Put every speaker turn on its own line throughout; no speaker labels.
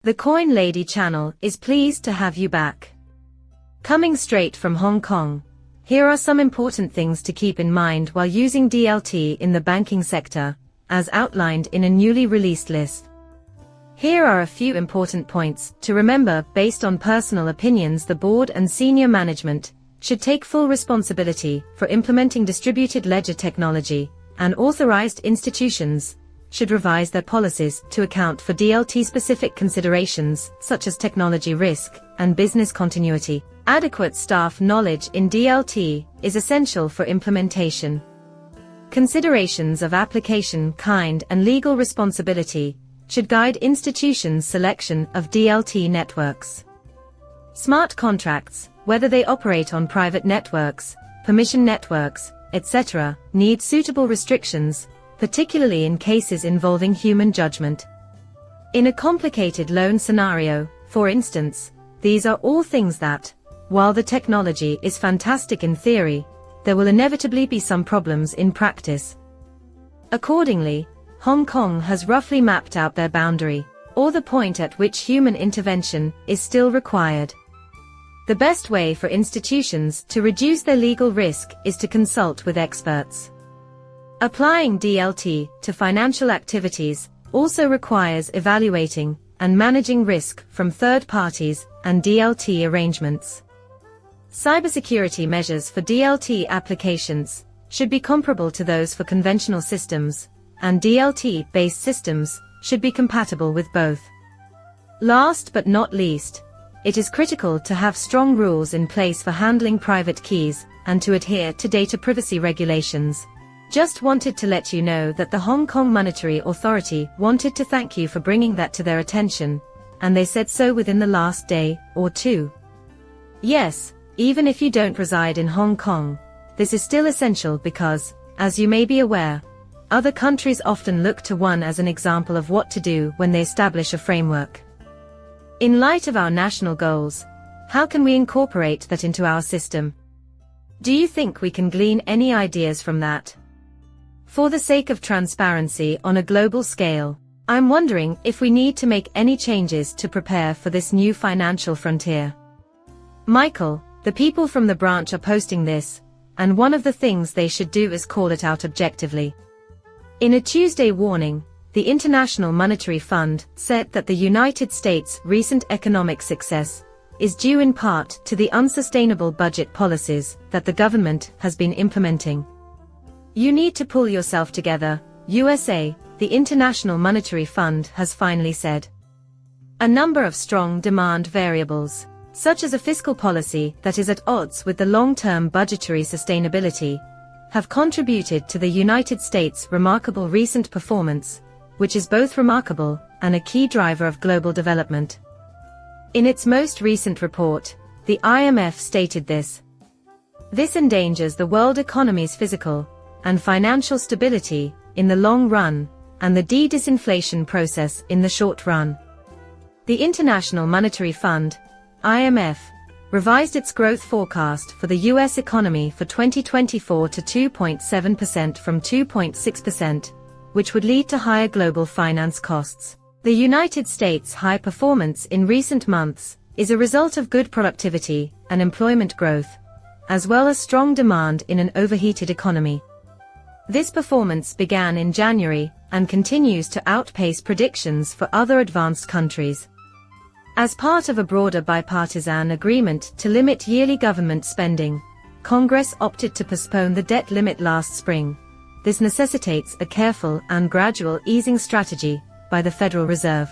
The Coin Lady channel is pleased to have you back. Coming straight from Hong Kong, here are some important things to keep in mind while using DLT in the banking sector, as outlined in a newly released list. Here are a few important points to remember. Based on personal opinions, the board and senior management should take full responsibility for implementing distributed ledger technology, and authorized institutions should revise their policies to account for DLT-specific considerations such as technology risk and business continuity. Adequate staff knowledge in DLT is essential for implementation. Considerations of application kind and legal responsibility should guide institutions' selection of DLT networks. Smart contracts, whether they operate on private networks, permission networks, etc., need suitable restrictions, particularly in cases involving human judgment. In a complicated loan scenario, for instance, these are all things that, while the technology is fantastic in theory, there will inevitably be some problems in practice. Accordingly, Hong Kong has roughly mapped out their boundary, or the point at which human intervention is still required. The best way for institutions to reduce their legal risk is to consult with experts. Applying DLT to financial activities also requires evaluating and managing risk from third parties and DLT arrangements. Cybersecurity measures for DLT applications should be comparable to those for conventional systems, and DLT-based systems should be compatible with both. Last but not least, it is critical to have strong rules in place for handling private keys and to adhere to data privacy regulations. Just wanted to let you know that the Hong Kong Monetary Authority wanted to thank you for bringing that to their attention, and they said so within the last day or two. Yes, even if you don't reside in Hong Kong, this is still essential because, as you may be aware, other countries often look to one as an example of what to do when they establish a framework. In light of our national goals, how can we incorporate that into our system? Do you think we can glean any ideas from that? For the sake of transparency on a global scale, I'm wondering if we need to make any changes to prepare for this new financial frontier. Michael, the people from the branch are posting this, and one of the things they should do is call it out objectively. In a Tuesday warning, the International Monetary Fund said that the United States' recent economic success is due in part to the unsustainable budget policies that the government has been implementing. You need to pull yourself together, USA, the International Monetary Fund has finally said. A number of strong demand variables, such as a fiscal policy that is at odds with the long-term budgetary sustainability, have contributed to the United States' remarkable recent performance, which is both remarkable and a key driver of global development. In its most recent report, the IMF stated this. This endangers the world economy's physical and financial stability in the long run, and the de-disinflation process in the short run. The International Monetary Fund, IMF, revised its growth forecast for the US economy for 2024 to 2.7% from 2.6%, which would lead to higher global finance costs. The United States' high performance in recent months is a result of good productivity and employment growth, as well as strong demand in an overheated economy. This performance began in January and continues to outpace predictions for other advanced countries. As part of a broader bipartisan agreement to limit yearly government spending, Congress opted to postpone the debt limit last spring. This necessitates a careful and gradual easing strategy by the Federal Reserve.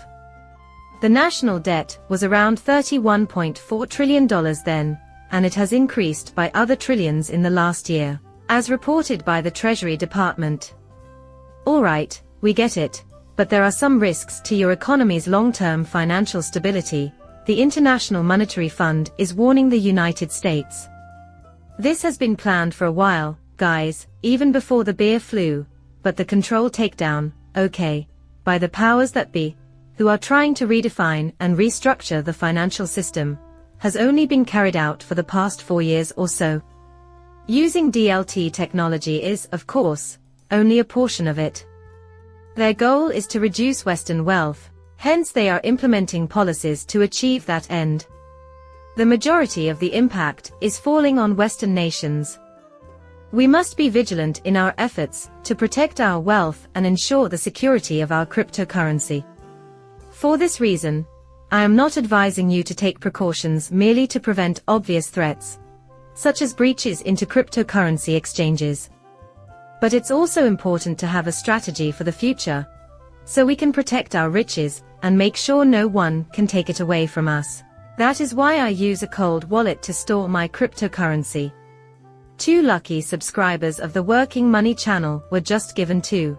The national debt was around $31.4 trillion then, and it has increased by other trillions in the last year, as reported by the Treasury Department. Alright, we get it, but there are some risks to your economy's long-term financial stability, the International Monetary Fund is warning the United States. This has been planned for a while, guys, even before the bear flu, but the control takedown, okay, by the powers that be, who are trying to redefine and restructure the financial system, has only been carried out for the past 4 years or so. Using DLT technology is, of course, only a portion of it. Their goal is to reduce Western wealth, Hence they are implementing policies to achieve that end. The majority of the impact is falling on Western nations. We must be vigilant in our efforts to protect our wealth and ensure the security of our cryptocurrency. For this reason, I am not advising you to take precautions merely to prevent obvious threats, such as breaches into cryptocurrency exchanges. But it's also important to have a strategy for the future, so we can protect our riches and make sure no one can take it away from us. That is why I use a cold wallet to store my cryptocurrency. 2 lucky subscribers of the Working Money channel were just given to.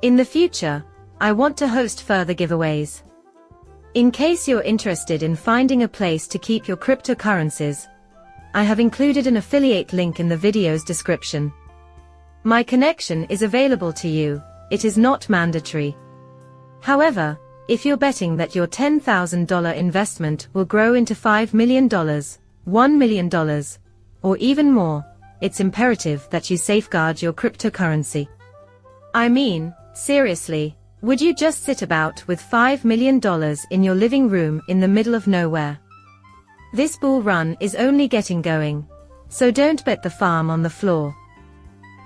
In the future, I want to host further giveaways. In case you're interested in finding a place to keep your cryptocurrencies, I have included an affiliate link in the video's description. My connection is available to you, it is not mandatory. However, if you're betting that your $10,000 investment will grow into $5 million, $1 million, or even more, it's imperative that you safeguard your cryptocurrency. I mean, seriously, would you just sit about with $5 million in your living room in the middle of nowhere? This bull run is only getting going, so don't bet the farm on the floor.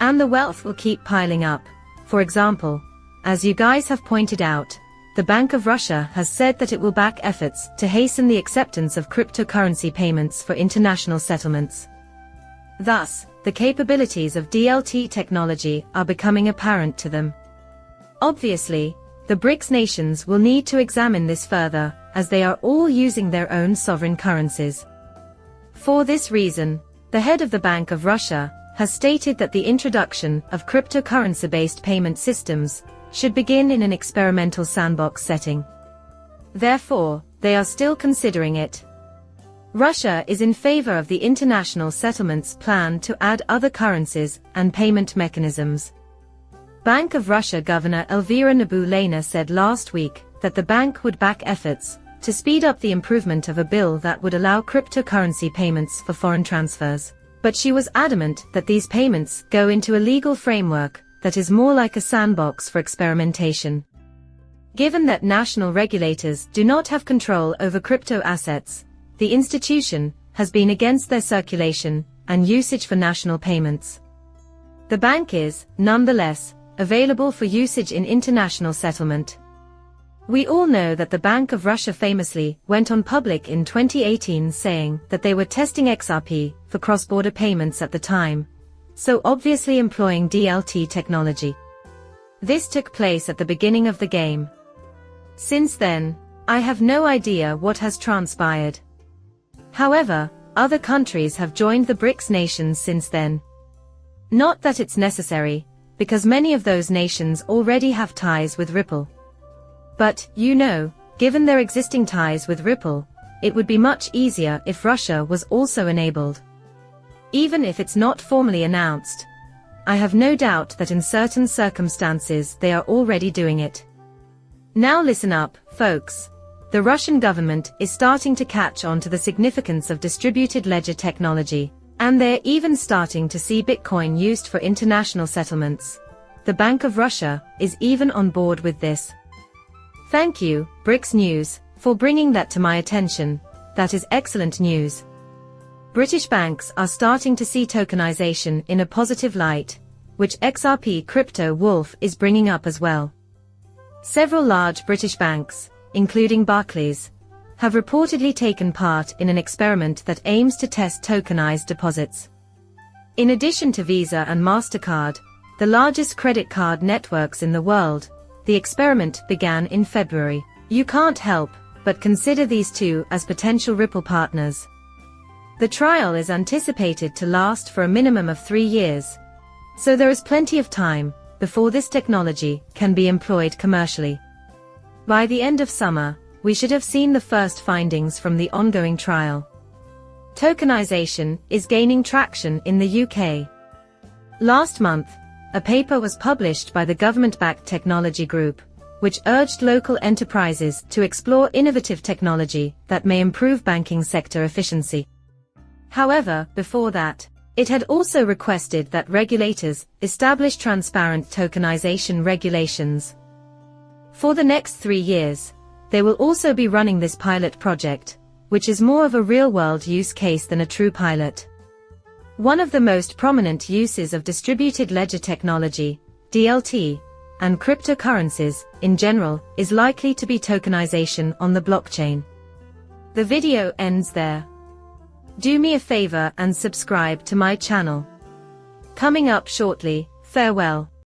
And the wealth will keep piling up. For example, as you guys have pointed out, the Bank of Russia has said that it will back efforts to hasten the acceptance of cryptocurrency payments for international settlements. Thus, the capabilities of DLT technology are becoming apparent to them. Obviously, the BRICS nations will need to examine this further, as they are all using their own sovereign currencies. For this reason, the head of the Bank of Russia has stated that the introduction of cryptocurrency-based payment systems should begin in an experimental sandbox setting. Therefore, they are still considering it. Russia is in favor of the international settlements plan to add other currencies and payment mechanisms. Bank of Russia Governor Elvira Nabiullina said last week that the bank would back efforts to speed up the improvement of a bill that would allow cryptocurrency payments for foreign transfers. But she was adamant that these payments go into a legal framework that is more like a sandbox for experimentation. Given that national regulators do not have control over crypto assets, the institution has been against their circulation and usage for national payments. The bank is, nonetheless, available for usage in international settlement. We all know that the Bank of Russia famously went on public in 2018 saying that they were testing XRP for cross-border payments at the time, so obviously employing DLT technology. This took place at the beginning of the game. Since then, I have no idea what has transpired. However, other countries have joined the BRICS nations since then. Not that it's necessary, because many of those nations already have ties with Ripple. But, given their existing ties with Ripple, it would be much easier if Russia was also enabled. Even if it's not formally announced, I have no doubt that in certain circumstances they are already doing it. Now listen up, folks. The Russian government is starting to catch on to the significance of distributed ledger technology, and they're even starting to see Bitcoin used for international settlements. The Bank of Russia is even on board with this. Thank you, BRICS News, for bringing that to my attention. That is excellent news. British banks are starting to see tokenization in a positive light, which XRP Crypto Wolf is bringing up as well. Several large British banks, including Barclays, have reportedly taken part in an experiment that aims to test tokenized deposits. In addition to Visa and MasterCard, the largest credit card networks in the world, the experiment began in February. You can't help but consider these two as potential Ripple partners. The trial is anticipated to last for a minimum of 3 years, so there is plenty of time before this technology can be employed commercially. By the end of summer, we should have seen the first findings from the ongoing trial. Tokenization is gaining traction in the UK. Last month, a paper was published by the government-backed technology group, which urged local enterprises to explore innovative technology that may improve banking sector efficiency. However, before that, it had also requested that regulators establish transparent tokenization regulations. For the next 3 years, They will also be running this pilot project, which is more of a real-world use case than a true pilot. One of the most prominent uses of distributed ledger technology, DLT, and cryptocurrencies, in general, is likely to be tokenization on the blockchain. The video ends there. Do me a favor and subscribe to my channel. Coming up shortly, farewell.